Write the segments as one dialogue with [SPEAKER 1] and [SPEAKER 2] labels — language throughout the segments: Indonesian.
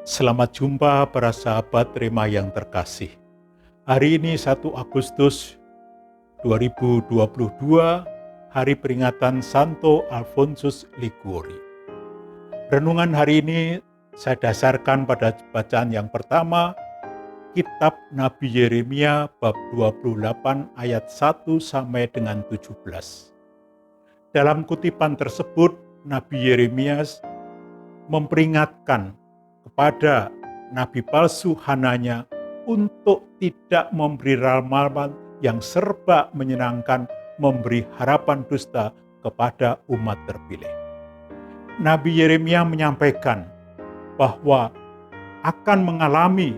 [SPEAKER 1] Selamat jumpa para sahabat Rema yang terkasih. Hari ini 1 Agustus 2022, hari peringatan Santo Alfonsus Liguori. Renungan hari ini saya dasarkan pada bacaan yang pertama, Kitab Nabi Yeremia bab 28 ayat 1 sampai dengan 17. Dalam kutipan tersebut, Nabi Yeremia memperingatkan kepada nabi palsu Hananya untuk tidak memberi ramalan yang serba menyenangkan, memberi harapan dusta kepada umat terpilih. Nabi Yeremia menyampaikan bahwa akan mengalami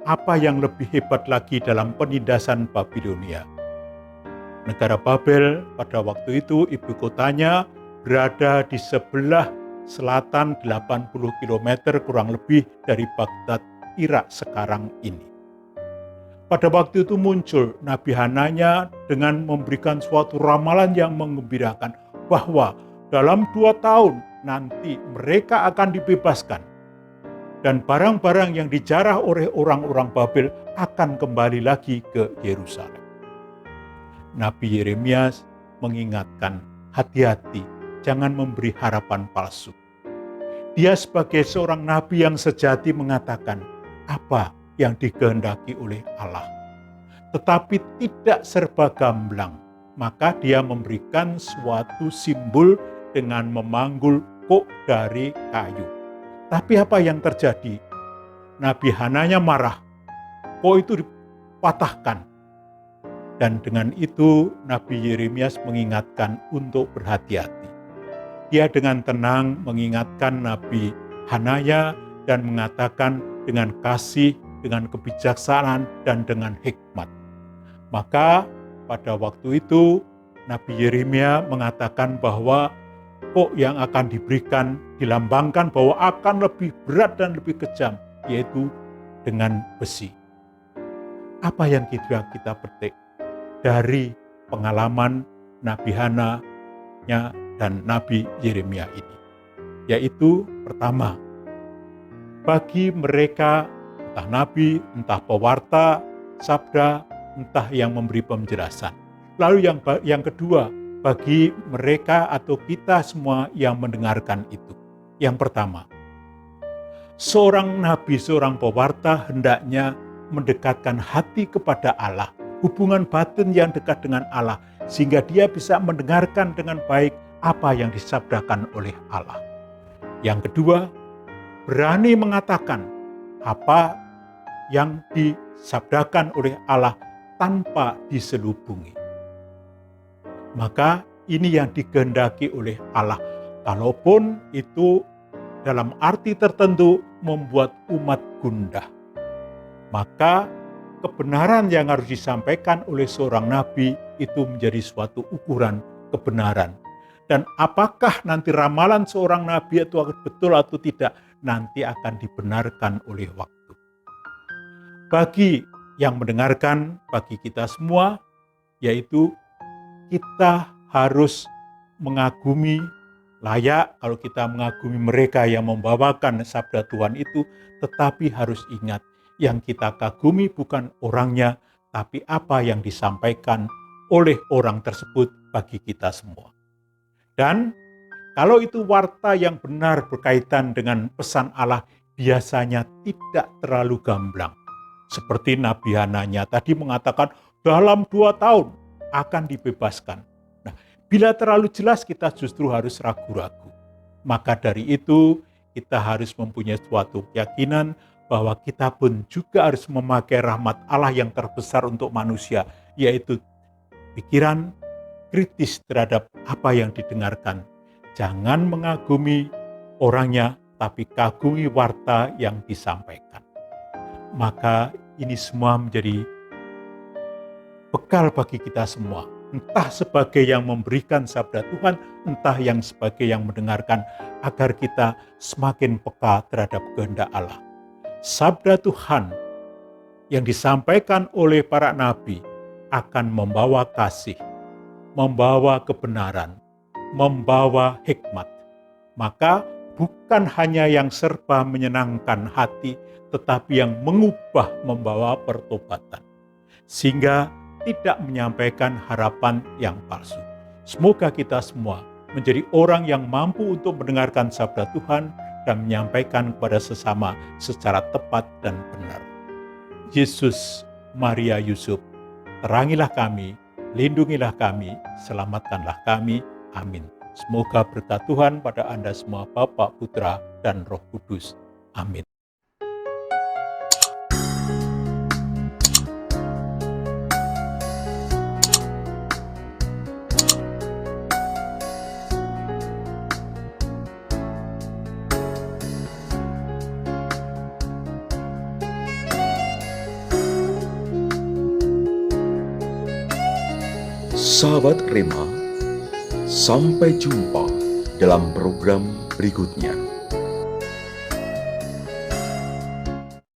[SPEAKER 1] apa yang lebih hebat lagi dalam penindasan Babilonia. Negara Babel pada waktu itu ibu kotanya berada di sebelah selatan 80 km kurang lebih dari Baghdad, Irak sekarang ini. Pada waktu itu muncul Nabi Hananya dengan memberikan suatu ramalan yang menggembirakan bahwa dalam 2 tahun nanti mereka akan dibebaskan dan barang-barang yang dijarah oleh orang-orang Babel akan kembali lagi ke Yerusalem. Nabi Yeremia mengingatkan, hati-hati, jangan memberi harapan palsu. Dia sebagai seorang nabi yang sejati mengatakan apa yang dikehendaki oleh Allah. Tetapi tidak serba gamblang, maka dia memberikan suatu simbol dengan memanggul kok dari kayu. Tapi apa yang terjadi? Nabi Hananya marah, kok itu dipatahkan. Dan dengan itu Nabi Yeremia mengingatkan untuk berhati-hati. Dia dengan tenang mengingatkan Nabi Hananya dan mengatakan dengan kasih, dengan kebijaksanaan, dan dengan hikmat. Maka pada waktu itu Nabi Yeremia mengatakan bahwa kok yang akan diberikan dilambangkan bahwa akan lebih berat dan lebih kejam, yaitu dengan besi. Apa yang kita petik dari pengalaman Nabi Hananya dan Nabi Yeremia ini? Yaitu pertama, bagi mereka entah nabi, entah pewarta sabda, entah yang memberi penjelasan. Lalu yang kedua, bagi mereka atau kita semua yang mendengarkan itu. Yang pertama, seorang nabi, seorang pewarta hendaknya mendekatkan hati kepada Allah, hubungan batin yang dekat dengan Allah, sehingga dia bisa mendengarkan dengan baik apa yang disabdakan oleh Allah. Yang kedua, berani mengatakan apa yang disabdakan oleh Allah tanpa diselubungi. Maka ini yang dikehendaki oleh Allah. Kalaupun itu dalam arti tertentu membuat umat gundah, maka kebenaran yang harus disampaikan oleh seorang nabi itu menjadi suatu ukuran kebenaran. Dan apakah nanti ramalan seorang nabi itu betul atau tidak, nanti akan dibenarkan oleh waktu. Bagi yang mendengarkan, bagi kita semua, yaitu kita harus mengagumi, layak kalau kita mengagumi mereka yang membawakan sabda Tuhan itu, tetapi harus ingat, yang kita kagumi bukan orangnya, tapi apa yang disampaikan oleh orang tersebut bagi kita semua. Dan kalau itu warta yang benar berkaitan dengan pesan Allah, biasanya tidak terlalu gamblang. Seperti Nabi Hananya tadi mengatakan dalam 2 tahun akan dibebaskan. Nah, bila terlalu jelas kita justru harus ragu-ragu. Maka dari itu kita harus mempunyai suatu keyakinan bahwa kita pun juga harus memakai rahmat Allah yang terbesar untuk manusia, yaitu pikiran kritis terhadap apa yang didengarkan. Jangan mengagumi orangnya, tapi kagumi warta yang disampaikan. Maka ini semua menjadi bekal bagi kita semua. Entah sebagai yang memberikan sabda Tuhan, entah yang sebagai yang mendengarkan, agar kita semakin peka terhadap kehendak Allah. Sabda Tuhan yang disampaikan oleh para nabi akan membawa kasih, membawa kebenaran, membawa hikmat. Maka bukan hanya yang serba menyenangkan hati, tetapi yang mengubah membawa pertobatan, sehingga tidak menyampaikan harapan yang palsu. Semoga kita semua menjadi orang yang mampu untuk mendengarkan sabda Tuhan dan menyampaikan kepada sesama secara tepat dan benar. Yesus, Maria, Yusuf, terangilah kami, lindungilah kami, selamatkanlah kami. Amin. Semoga berkat Tuhan pada Anda semua, Bapa, Putra, dan Roh Kudus. Amin.
[SPEAKER 2] Sahabat Rema, sampai jumpa dalam program berikutnya.